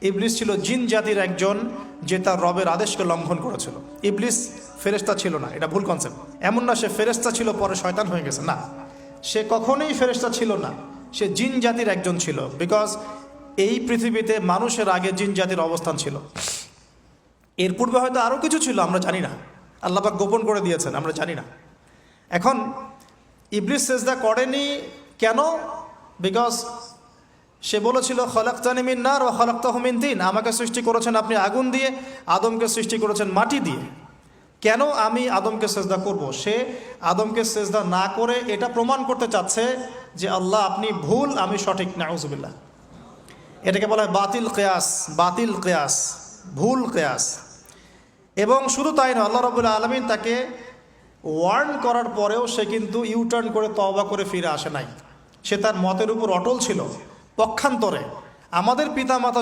ইবলিস ছিল জিন জাতির একজন যে তার রবের আদেশকে লঙ্ঘন করেছিল। ইবলিস ফেরেশতা ছিল না, এটা ভুল কনসেপ্ট। এমন না সে ফেরেশতা ছিল পরে শয়তান হয়ে গেছে, না, সে কখনোই ফেরেশতা ছিল না, সে জিন জাতির একজন ছিল। বিকজ এই পৃথিবীতে মানুষের আগে জিন জাতির অবস্থান ছিল, এর পূর্বে হয়তো আরও কিছু ছিল, আমরা জানি না, আল্লাহ পাক গোপন করে দিয়েছেন, আমরা জানি না। এখন ইবলিস সেজদা করেনি কেন? বিকজ সে বলেছিল খলাকতানি মিন নার ওয়া খলাকতাহু মিন তিন, আমাকে সৃষ্টি করেছেন আপনি আগুন দিয়ে, আদমকে সৃষ্টি করেছেন মাটি দিয়ে, কেন আমি আদমকে সেজদা করব? সে আদমকে সেজদা না করে এটা প্রমাণ করতে চাচ্ছে যে আল্লাহ আপনি ভুল, আমি সঠিক। নাউজুবিল্লাহ। এটাকে বলা হয় বাতিল কিয়াস, বাতিল কিয়াস, ভুল কিয়াস। এবং শুধু তাই নয়, আল্লাহ রাব্বুল আলামিন তাকে ওয়ার্ন করার পরেও সে কিন্তু ইউটার্ন করে তওবা করে ফিরে আসে নাই, সে তার মতের উপর অটল ছিল। পক্ষান্তরে আমাদের পিতামাতা